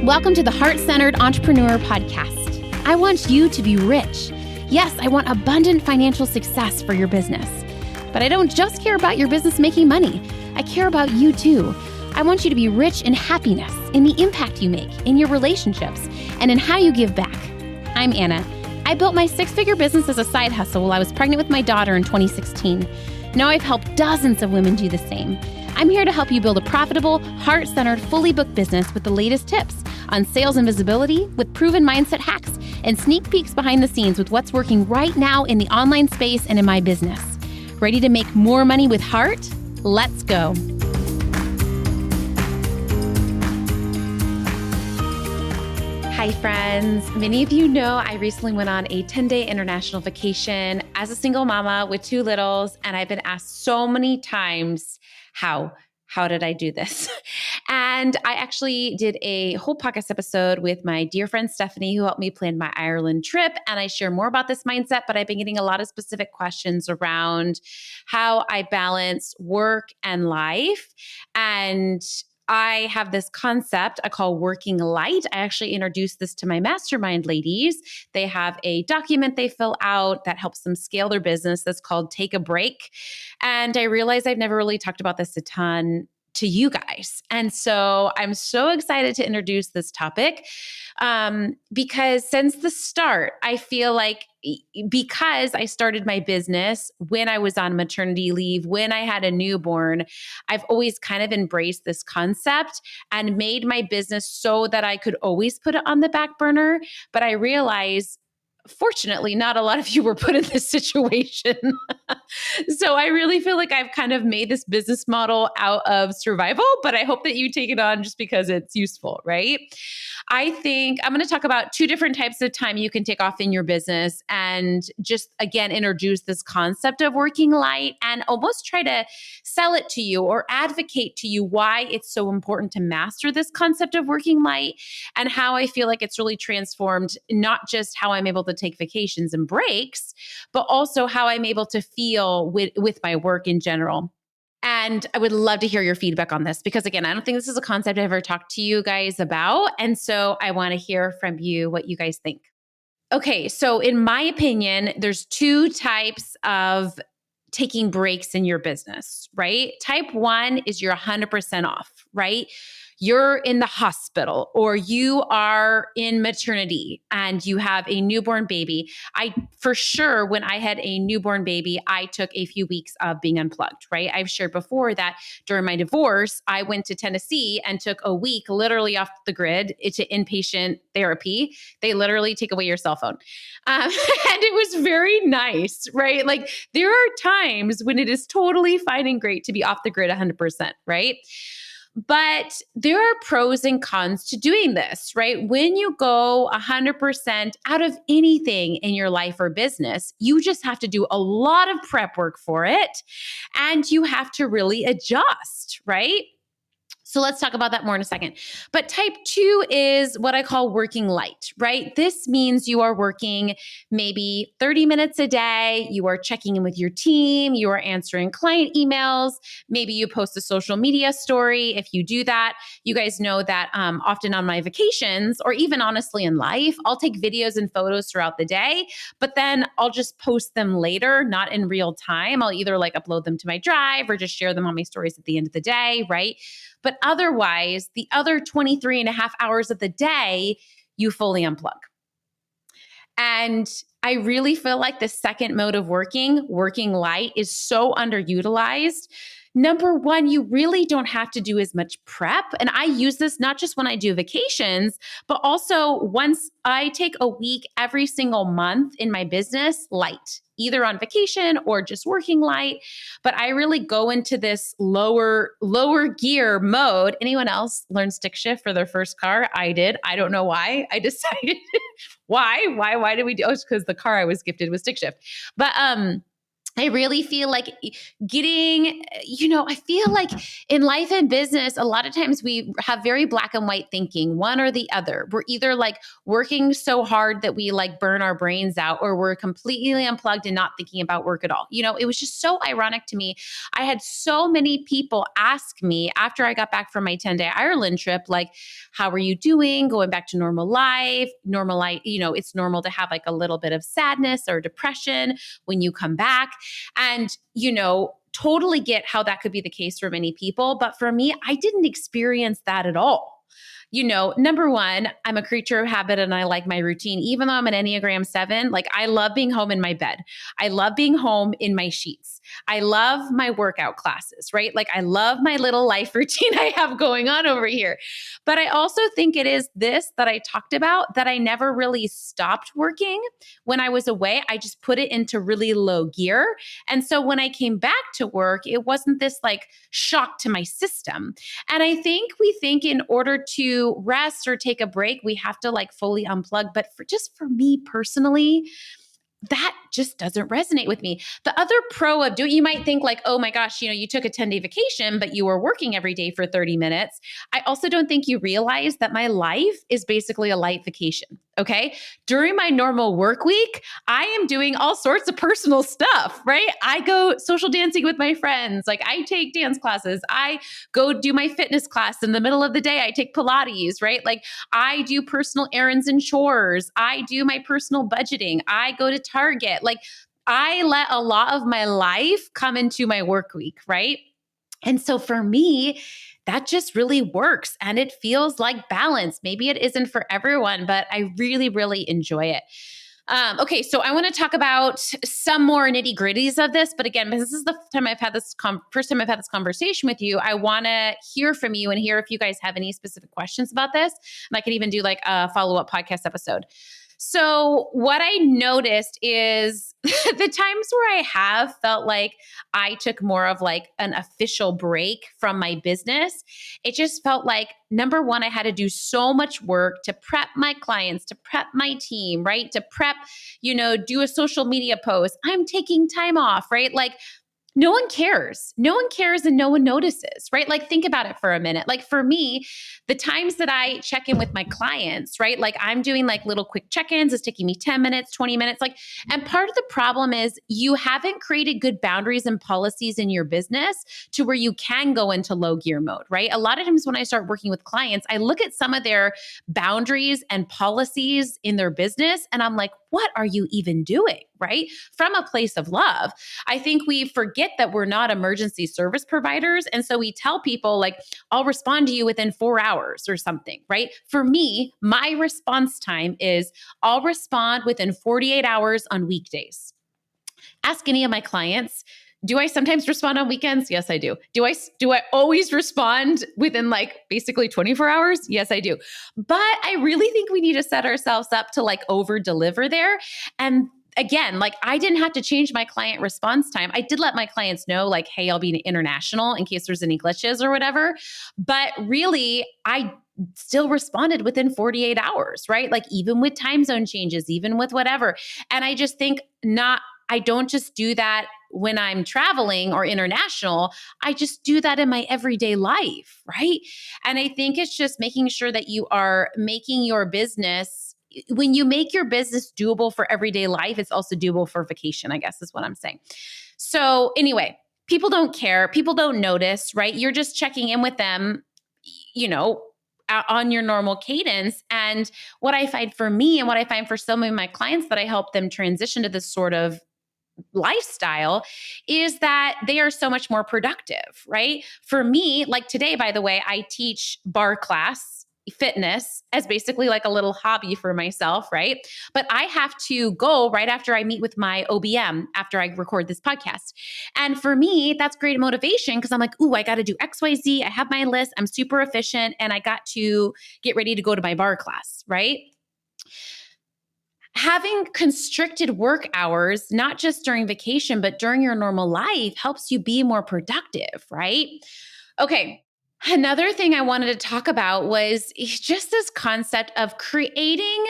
Welcome to the Heart-Centered Entrepreneur Podcast. I want you to be rich. Yes, I want abundant financial success for your business. But I don't just care about your business making money. I care about you too. I want you to be rich in happiness, in the impact you make, in your relationships, and in how you give back. I'm Anna. I built my six-figure business as a side hustle while I was pregnant with my daughter in 2016. Now I've helped dozens of women do the same. I'm here to help you build a profitable, heart-centered, fully booked business with the latest tips on sales and visibility, with proven mindset hacks, and sneak peeks behind the scenes with what's working right now in the online space and in my business. Ready to make more money with heart? Let's go. Hi, friends. Many of you know I recently went on a 10-day international vacation as a single mama with two littles, and I've been asked so many times, how did I do this? And I actually did a whole podcast episode with my dear friend Stephanie, who helped me plan my Ireland trip. And I share more about this mindset, but I've been getting a lot of specific questions around how I balance work and life. And I have this concept I call working light. I actually introduced this to my mastermind ladies. They have a document they fill out that helps them scale their business that's called Take a Break. And I realized I've never really talked about this a ton to you guys. And so I'm so excited to introduce this topic because since the start, I feel like because I started my business when I was on maternity leave, when I had a newborn, I've always kind of embraced this concept and made my business so that I could always put it on the back burner. But I realize, fortunately, not a lot of you were put in this situation. So I really feel like I've kind of made this business model out of survival, but I hope that you take it on just because it's useful, right? I think I'm going to talk about two different types of time you can take off in your business and just, again, introduce this concept of working light and almost try to sell it to you or advocate to you why it's so important to master this concept of working light and how I feel like it's really transformed not just how I'm able to take vacations and breaks, but also how I'm able to feel with my work in general. And I would love to hear your feedback on this because, again, I don't think this is a concept I've ever talked to you guys about. And so I want to hear from you what you guys think. Okay, so in my opinion, there's two types of taking breaks in your business, right? Type one is you're 100% off, right? You're in the hospital or you are in maternity and you have a newborn baby. For sure, when I had a newborn baby, I took a few weeks of being unplugged, right? I've shared before that during my divorce, I went to Tennessee and took a week literally off the grid to inpatient therapy. They literally take away your cell phone. And it was very nice, right? Like there are times when it is totally fine and great to be off the grid 100%, right? But there are pros and cons to doing this, right? When you go 100% out of anything in your life or business, you just have to do a lot of prep work for it and you have to really adjust, right? So let's talk about that more in a second. But type two is what I call working light, right? This means you are working maybe 30 minutes a day. You are checking in with your team. You are answering client emails. Maybe you post a social media story. If you do that, you guys know that often on my vacations or even honestly in life, I'll take videos and photos throughout the day, but then I'll just post them later, not in real time. I'll either like upload them to my drive or just share them on my stories at the end of the day, right? But otherwise, the other 23 and a half hours of the day, you fully unplug. And I really feel like the second mode of working light, is so underutilized. Number one, you really don't have to do as much prep. And I use this not just when I do vacations, but also once I take a week every single month in my business light, either on vacation or just working light. But I really go into this lower gear mode. Anyone else learn stick shift for their first car? I did. I don't know why. I decided why did we do? Oh, it's because the car I was gifted was stick shift. But I really feel like getting, I feel like in life and business, a lot of times we have very black and white thinking, one or the other. We're either like working so hard that we like burn our brains out, or we're completely unplugged and not thinking about work at all. It was just so ironic to me. I had so many people ask me after I got back from my 10-day Ireland trip, like, how are you doing? Going back to normal life, it's normal to have like a little bit of sadness or depression when you come back. And, totally get how that could be the case for many people. But for me, I didn't experience that at all. Number one, I'm a creature of habit and I like my routine. Even though I'm an Enneagram 7, like I love being home in my bed. I love being home in my sheets. I love my workout classes, right? Like I love my little life routine I have going on over here. But I also think it is this that I talked about, that I never really stopped working when I was away. I just put it into really low gear. And so when I came back to work, it wasn't this like shock to my system. And I think we think in order to rest or take a break, we have to like fully unplug. But for me personally, that just doesn't resonate with me. The other pro of doing, you might think like, oh my gosh, you took a 10-day vacation, but you were working every day for 30 minutes. I also don't think you realize that my life is basically a light vacation. Okay. During my normal work week, I am doing all sorts of personal stuff, right? I go social dancing with my friends. Like I take dance classes. I go do my fitness class in the middle of the day. I take Pilates, right? Like I do personal errands and chores. I do my personal budgeting. I go to Target. Like I let a lot of my life come into my work week, right? And so for me, that just really works and it feels like balance. Maybe it isn't for everyone, but I really, really enjoy it. Okay, so I want to talk about some more nitty gritties of this, but again, this is the time I've had this first time I've had this conversation with you. I want to hear from you and hear if you guys have any specific questions about this, and I could even do like a follow-up podcast episode. So what I noticed is the times where I have felt like I took more of like an official break from my business, it just felt like, number one, I had to do so much work to prep my clients, to prep my team, right? To prep, do a social media post. I'm taking time off, right? Like no one cares. No one cares and no one notices, right? Like think about it for a minute. Like for me, the times that I check in with my clients, right? Like I'm doing like little quick check-ins. It's taking me 10 minutes, 20 minutes. Like, and part of the problem is you haven't created good boundaries and policies in your business to where you can go into low gear mode, right? A lot of times when I start working with clients, I look at some of their boundaries and policies in their business and I'm like, what are you even doing, right? From a place of love. I think we forget that we're not emergency service providers. And so we tell people like, I'll respond to you within 4 hours or something, right? For me, my response time is I'll respond within 48 hours on weekdays. Ask any of my clients. Do I sometimes respond on weekends? Yes, I do. Do I always respond within like basically 24 hours? Yes, I do. But I really think we need to set ourselves up to like over deliver there. And again, like I didn't have to change my client response time. I did let my clients know like, hey, I'll be international in case there's any glitches or whatever. But really, I still responded within 48 hours, right? Like even with time zone changes, even with whatever. And I just think I don't just do that when I'm traveling or international. I just do that in my everyday life, right? And I think it's just making sure that you are making your business, when you make your business doable for everyday life, it's also doable for vacation, I guess is what I'm saying. So anyway, people don't care. People don't notice, right? You're just checking in with them, on your normal cadence. And what I find for me and what I find for some of my clients that I help them transition to this sort of lifestyle is that they are so much more productive, right? For me, like today, by the way, I teach bar class fitness as basically like a little hobby for myself, right? But I have to go right after I meet with my OBM after I record this podcast. And for me, that's great motivation because I'm like, ooh, I got to do XYZ. I have my list. I'm super efficient and I got to get ready to go to my bar class, right? Having constricted work hours, not just during vacation, but during your normal life helps you be more productive, right? Okay. Another thing I wanted to talk about was just this concept of creating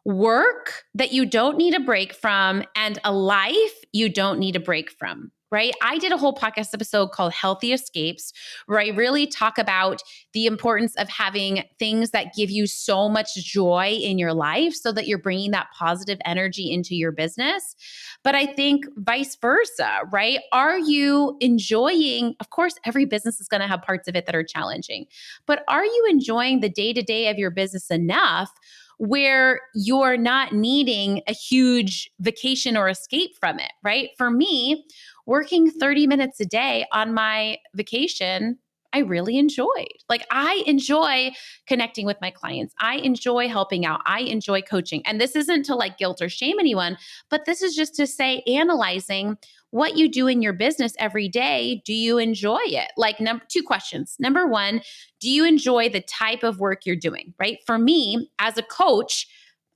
work that you don't need a break from, and a life you don't need a break from, right? I did a whole podcast episode called Healthy Escapes, where I really talk about the importance of having things that give you so much joy in your life so that you're bringing that positive energy into your business. But I think vice versa, right? Are you enjoying, of course, every business is going to have parts of it that are challenging, but are you enjoying the day to day of your business enough where you're not needing a huge vacation or escape from it, right? For me, working 30 minutes a day on my vacation, I really enjoyed. Like, I enjoy connecting with my clients. I enjoy helping out. I enjoy coaching. And this isn't to like guilt or shame anyone, but this is just to say, analyzing what you do in your business every day. Do you enjoy it? Like, two questions. Number one, do you enjoy the type of work you're doing, right? For me, as a coach,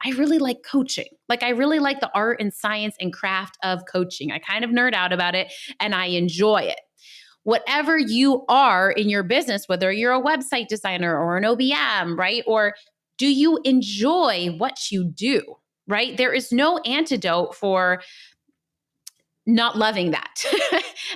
I really like coaching. Like, I really like the art and science and craft of coaching. I kind of nerd out about it and I enjoy it. Whatever you are in your business, whether you're a website designer or an OBM, right? Or do you enjoy what you do, right? There is no antidote for not loving that.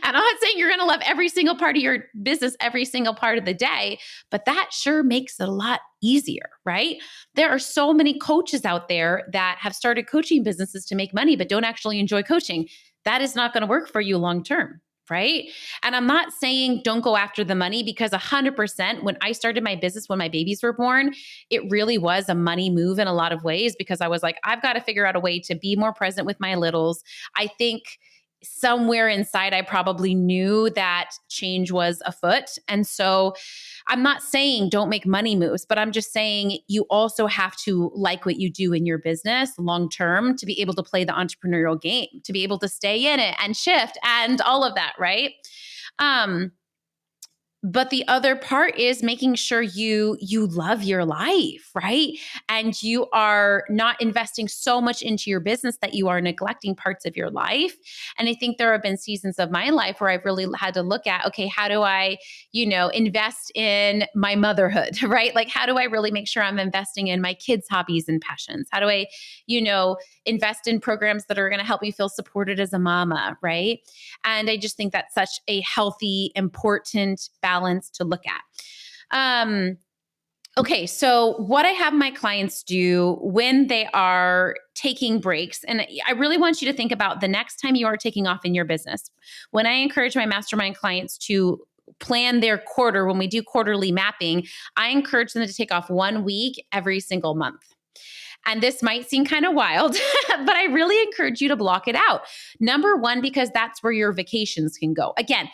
And I'm not saying you're going to love every single part of your business, every single part of the day, but that sure makes it a lot easier, right? There are so many coaches out there that have started coaching businesses to make money, but don't actually enjoy coaching. That is not going to work for you long term. Right. And I'm not saying don't go after the money, because 100% when I started my business, when my babies were born, it really was a money move in a lot of ways, because I was like, I've got to figure out a way to be more present with my littles. I think somewhere inside, I probably knew that change was afoot. And so I'm not saying don't make money moves, but I'm just saying you also have to like what you do in your business long term to be able to play the entrepreneurial game, to be able to stay in it and shift and all of that, right? But the other part is making sure you love your life, right? And you are not investing so much into your business that you are neglecting parts of your life. And I think there have been seasons of my life where I've really had to look at, okay, how do I, invest in my motherhood, right? Like, how do I really make sure I'm investing in my kids' hobbies and passions? How do I, invest in programs that are going to help me feel supported as a mama, right? And I just think that's such a healthy, important balance to look at. Okay, so what I have my clients do when they are taking breaks, and I really want you to think about the next time you are taking off in your business. When I encourage my mastermind clients to plan their quarter, when we do quarterly mapping, I encourage them to take off 1 week every single month. And this might seem kind of wild, but I really encourage you to block it out. Number one, because that's where your vacations can go. Again,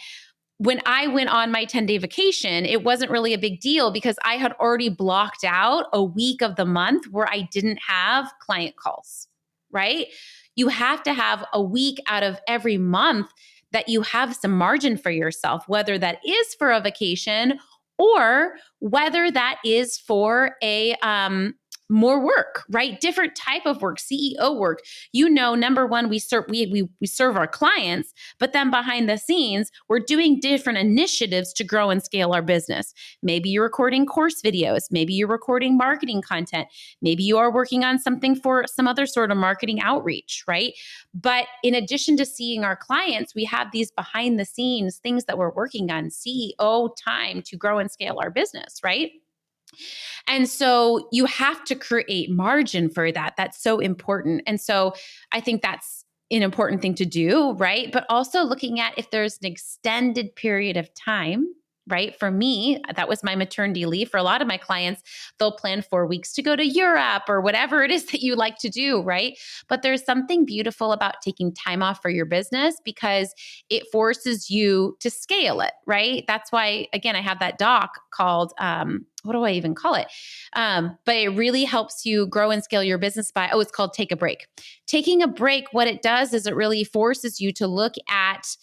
when I went on my 10-day vacation, it wasn't really a big deal because I had already blocked out a week of the month where I didn't have client calls, right? You have to have a week out of every month that you have some margin for yourself, whether that is for a vacation or whether that is for a more work, right? Different type of work, CEO work. Number one, we serve our clients, but then behind the scenes, we're doing different initiatives to grow and scale our business. Maybe you're recording course videos. Maybe you're recording marketing content. Maybe you are working on something for some other sort of marketing outreach, right? But in addition to seeing our clients, we have these behind the scenes things that we're working on, CEO time to grow and scale our business, right? And so you have to create margin for that. That's so important. And so I think that's an important thing to do, right? But also looking at if there's an extended period of time, right? For me, that was my maternity leave. For a lot of my clients, they'll plan 4 weeks to go to Europe or whatever it is that you like to do, right? But there's something beautiful about taking time off for your business because it forces you to scale it, right? That's why, again, I have that doc called, what do I even call it? But it really helps you grow and scale your business by, it's called Take a Break. Taking a break, what it does is it really forces you to look at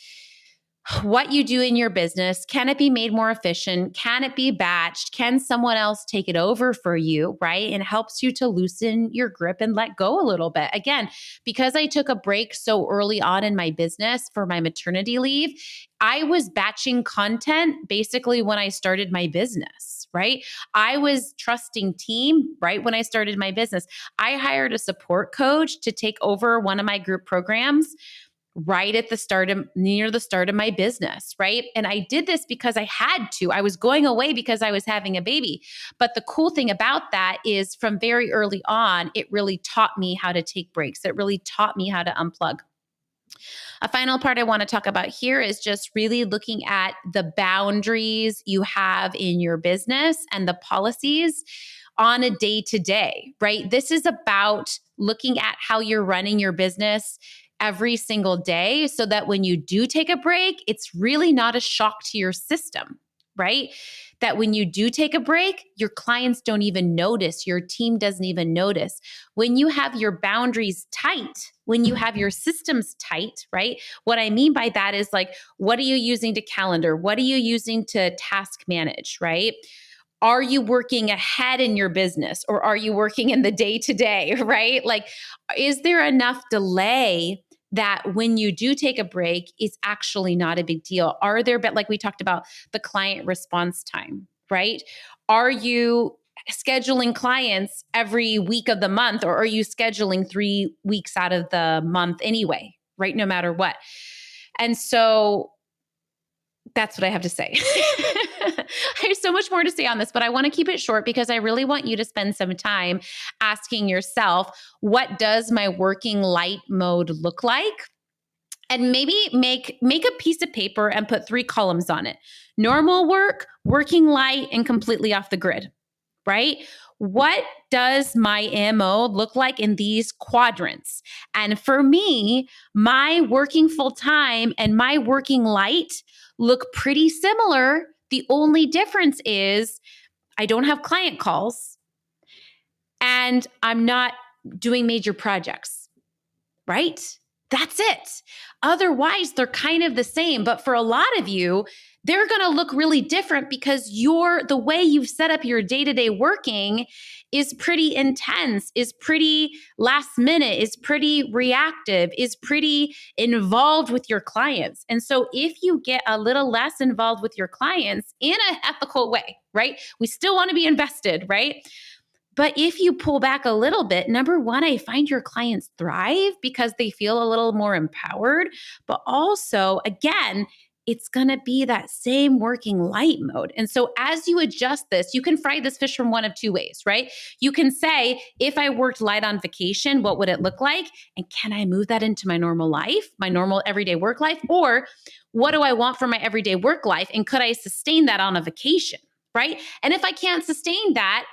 what you do in your business. Can it be made more efficient? Can it be batched? Can someone else take it over for you, right? And helps you to loosen your grip and let go a little bit. Again, because I took a break so early on in my business for my maternity leave, I was batching content basically when I started my business, right? I was trusting team right when I started my business. I hired a support coach to take over one of my group programs right at the start of near the start of my business, right? And I did this because I had to. I was going away because I was having a baby. But the cool thing about that is from very early on, it really taught me how to take breaks. It really taught me how to unplug. A final part I want to talk about here is just really looking at the boundaries you have in your business and the policies on a day to day, right? This is about looking at how you're running your business every single day so that when you do take a break, it's really not a shock to your system, right? That when you do take a break, your clients don't even notice, your team doesn't even notice. When you have your boundaries tight, when you have your systems tight, right? What I mean by that is like, what are you using to calendar? What are you using to task manage, right? Are you working ahead in your business or are you working in the day to day, right? Like, is there enough delay that when you do take a break, it's actually not a big deal? Are there, but like we talked about the client response time, right? Are you scheduling clients every week of the month or are you scheduling 3 weeks out of the month anyway, right? No matter what. And so that's what I have to say. I have so much more to say on this, but I want to keep it short because I really want you to spend some time asking yourself, what does my working light mode look like? And maybe make a piece of paper and put 3 columns on it. Normal work, working light, and completely off the grid, right? What does my MO look like in these quadrants? And for me, my working full time and my working light look pretty similar. The only difference is I don't have client calls and I'm not doing major projects, right? That's it. Otherwise, they're kind of the same. But for a lot of you, they're going to look really different because the way you've set up your day-to-day working is pretty intense, is pretty last minute, is pretty reactive, is pretty involved with your clients. And so if you get a little less involved with your clients in an ethical way, right? We still want to be invested, right? But if you pull back a little bit, number one, I find your clients thrive because they feel a little more empowered. But also, again, it's going to be that same working light mode. And so as you adjust this, you can fry this fish from one of 2 ways, right? You can say, if I worked light on vacation, what would it look like? And can I move that into my normal life, my normal everyday work life? Or what do I want for my everyday work life? And could I sustain that on a vacation, right? And if I can't sustain that,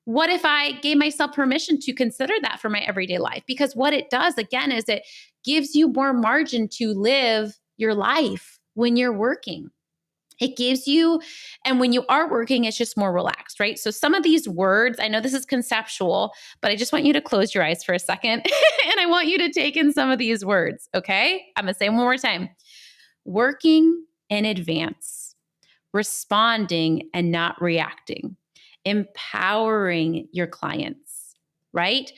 what if I gave myself permission to consider that for my everyday life? Because what it does, again, is it gives you more margin to live your life when you're working. It gives you, and when you are working, it's just more relaxed, right? So some of these words, I know this is conceptual, but I just want you to close your eyes for a second and I want you to take in some of these words, okay? I'm going to say them one more time. Working in advance, responding and not reacting, empowering your clients, right?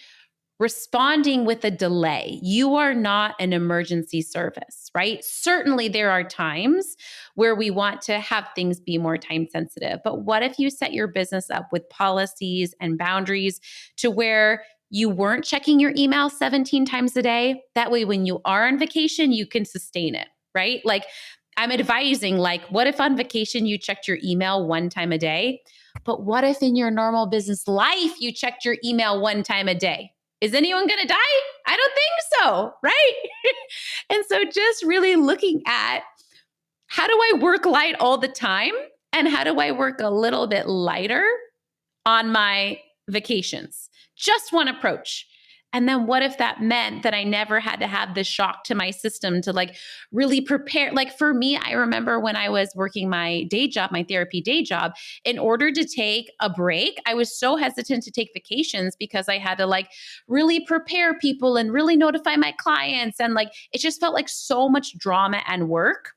Responding with a delay. You are not an emergency service, right? Certainly there are times where we want to have things be more time sensitive, but what if you set your business up with policies and boundaries to where you weren't checking your email 17 times a day? That way, when you are on vacation, you can sustain it, right? Like I'm advising, like, what if on vacation you checked your email 1 time a day? But what if in your normal business life, you checked your email 1 time a day? Is anyone going to die? I don't think so, right? And so just really looking at how do I work light all the time? And how do I work a little bit lighter on my vacations? Just one approach. And then what if that meant that I never had to have this shock to my system to like really prepare? Like for me, I remember when I was working my day job, my therapy day job, in order to take a break, I was so hesitant to take vacations because I had to like really prepare people and really notify my clients. And like, it just felt like so much drama and work.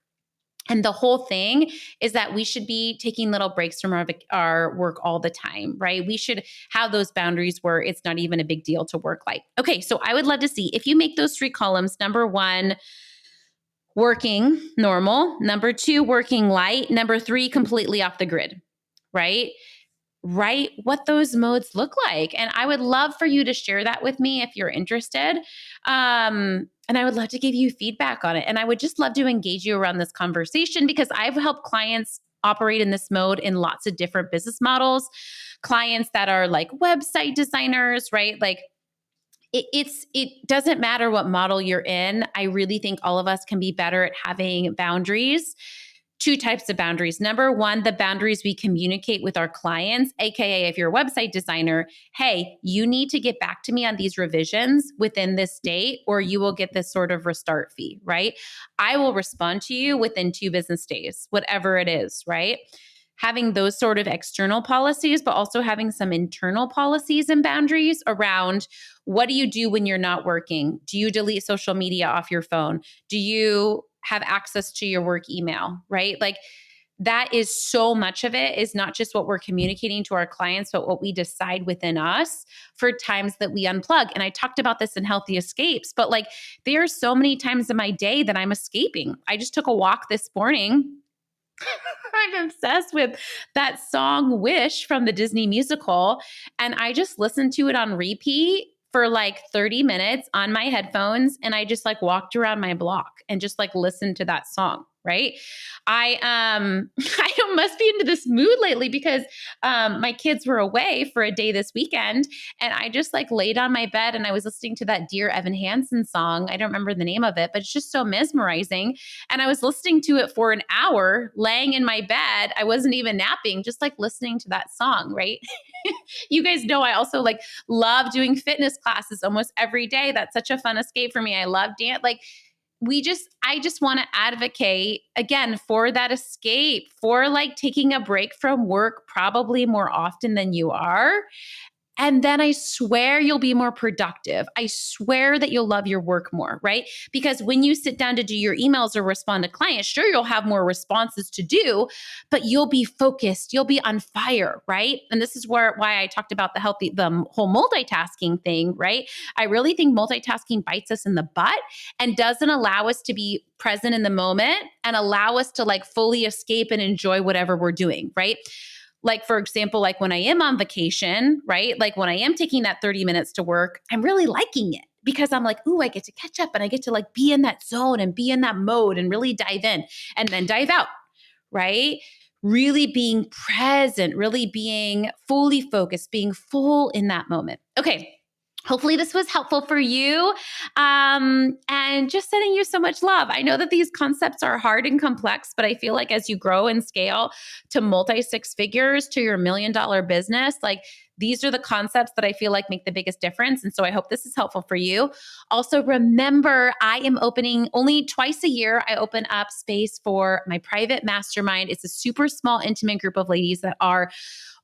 And the whole thing is that we should be taking little breaks from our work all the time, right? We should have those boundaries where it's not even a big deal to work light. Okay, so I would love to see if you make those 3 columns. Number 1, working normal. Number 2, working light. Number 3, completely off the grid, right? write what those modes look like. And I would love for you to share that with me if you're interested. And I would love to give you feedback on it. And I would just love to engage you around this conversation because I've helped clients operate in this mode in lots of different business models. Clients that are like website designers, right? Like it doesn't matter what model you're in. I really think all of us can be better at having boundaries. Two types of boundaries. Number one, the boundaries we communicate with our clients, AKA if you're a website designer, hey, you need to get back to me on these revisions within this date, or you will get this sort of restart fee, right? I will respond to you within 2 business days, whatever it is, right? Having those sort of external policies, but also having some internal policies and boundaries around what do you do when you're not working? Do you delete social media off your phone? Do you have access to your work email, right? Like that is so much of it is not just what we're communicating to our clients, but what we decide within us for times that we unplug. And I talked about this in Healthy Escapes, but like there are so many times in my day that I'm escaping. I just took a walk this morning. I'm obsessed with that song Wish from the Disney musical. And I just listened to it on repeat for like 30 minutes on my headphones. And I just like walked around my block and just like listened to that song. Right. I I must be into this mood lately because my kids were away for a day this weekend. And I just like laid on my bed and I was listening to that Dear Evan Hansen song. I don't remember the name of it, but it's just so mesmerizing. And I was listening to it for an hour, laying in my bed. I wasn't even napping, just like listening to that song, right? You guys know I also like love doing fitness classes almost every day. That's such a fun escape for me. I love dance. Like I just want to advocate again for that escape, for like taking a break from work probably more often than you are. And then I swear you'll be more productive. I swear that you'll love your work more, right? Because when you sit down to do your emails or respond to clients, sure, you'll have more responses to do, but you'll be focused. You'll be on fire, right? And this is why I talked about the whole multitasking thing, right? I really think multitasking bites us in the butt and doesn't allow us to be present in the moment and allow us to like fully escape and enjoy whatever we're doing, right? Like, for example, like when I am on vacation, right? Like when I am taking that 30 minutes to work, I'm really liking it because I'm like, ooh, I get to catch up and I get to like be in that zone and be in that mode and really dive in and then dive out, right? Really being present, really being fully focused, being full in that moment. Okay. Hopefully this was helpful for you and just sending you so much love. I know that these concepts are hard and complex, but I feel like as you grow and scale to multi 6 figures to your $1 million business, like these are the concepts that I feel like make the biggest difference. And so I hope this is helpful for you. Also, remember, I am opening only twice a year. I open up space for my private mastermind. It's a super small, intimate group of ladies that are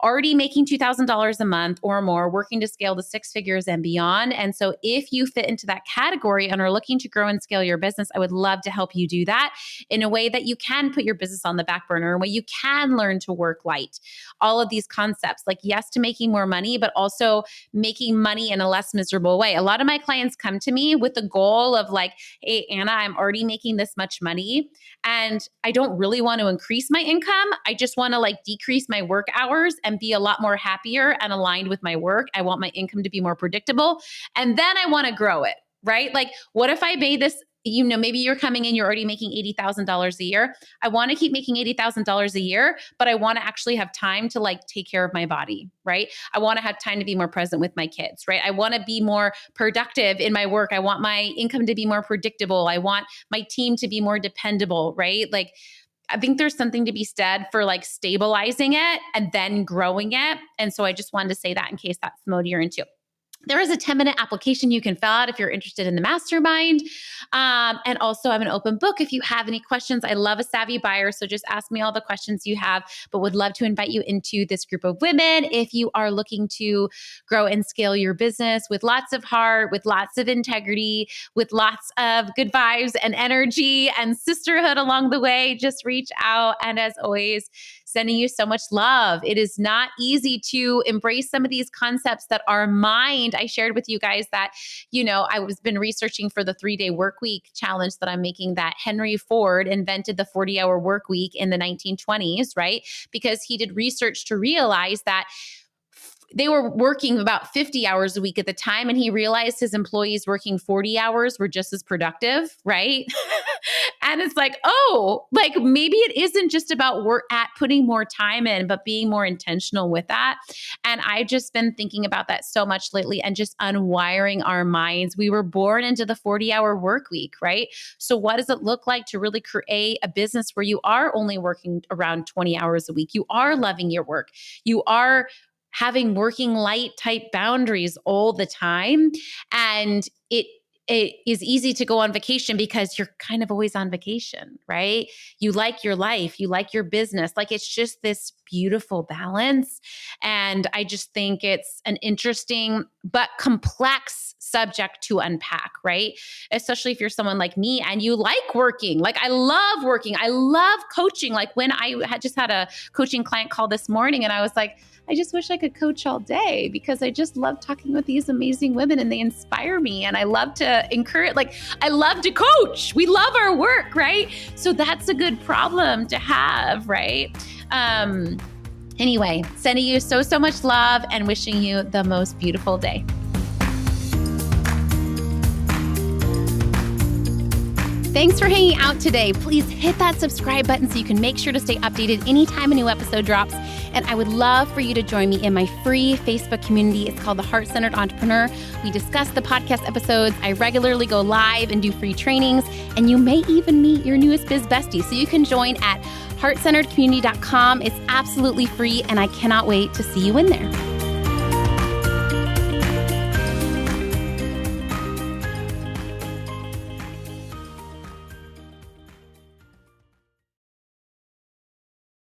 already making $2,000 a month or more, working to scale to 6 figures and beyond. And so if you fit into that category and are looking to grow and scale your business, I would love to help you do that in a way that you can put your business on the back burner, in a way you can learn to work light. All of these concepts, like yes to making more money, but also making money in a less miserable way. A lot of my clients come to me with the goal of like, hey, Anna, I'm already making this much money and I don't really want to increase my income. I just want to like decrease my work hours and be a lot more happier and aligned with my work. I want my income to be more predictable. And then I want to grow it, right? Like, what if I made this, maybe you're coming in, you're already making $80,000 a year. I want to keep making $80,000 a year, but I want to actually have time to like take care of my body, right? I want to have time to be more present with my kids, right? I want to be more productive in my work. I want my income to be more predictable. I want my team to be more dependable, right? Like, I think there's something to be said for like stabilizing it and then growing it. And so I just wanted to say that in case that's the mode you're into. There is a 10-minute application you can fill out if you're interested in the mastermind. And also I have an open book if you have any questions. I love a savvy buyer, so just ask me all the questions you have, but would love to invite you into this group of women if you are looking to grow and scale your business with lots of heart, with lots of integrity, with lots of good vibes and energy and sisterhood along the way. Just reach out. And as always, Sending you so much love. It is not easy to embrace some of these concepts that are mind. I shared with you guys that, I was been researching for the 3-day work week challenge that I'm making, that Henry Ford invented the 40-hour work week in the 1920s, right? Because he did research to realize that they were working about 50 hours a week at the time, and he realized his employees working 40 hours were just as productive, right? And it's like, maybe it isn't just about putting more time in, but being more intentional with that. And I've just been thinking about that so much lately and just unwiring our minds. We were born into the 40-hour work week, right? So what does it look like to really create a business where you are only working around 20 hours a week? You are loving your work. You are having working light type boundaries all the time. And it is easy to go on vacation because you're kind of always on vacation, right? You like your life, you like your business. Like, it's just this beautiful balance. And I just think it's an interesting but complex subject to unpack, right? Especially if you're someone like me and you like working. Like, I love working. I love coaching. Like, when I just had a coaching client call this morning, and I was like, I just wish I could coach all day, because I just love talking with these amazing women and they inspire me. And I love to encourage, I love to coach. We love our work, right? So that's a good problem to have, right? Anyway, sending you so much love and wishing you the most beautiful day. Thanks for hanging out today. Please hit that subscribe button so you can make sure to stay updated anytime a new episode drops. And I would love for you to join me in my free Facebook community. It's called The Heart-Centered Entrepreneur. We discuss the podcast episodes. I regularly go live and do free trainings. And you may even meet your newest biz bestie. So you can join at heartcenteredcommunity.com. It's absolutely free, and I cannot wait to see you in there.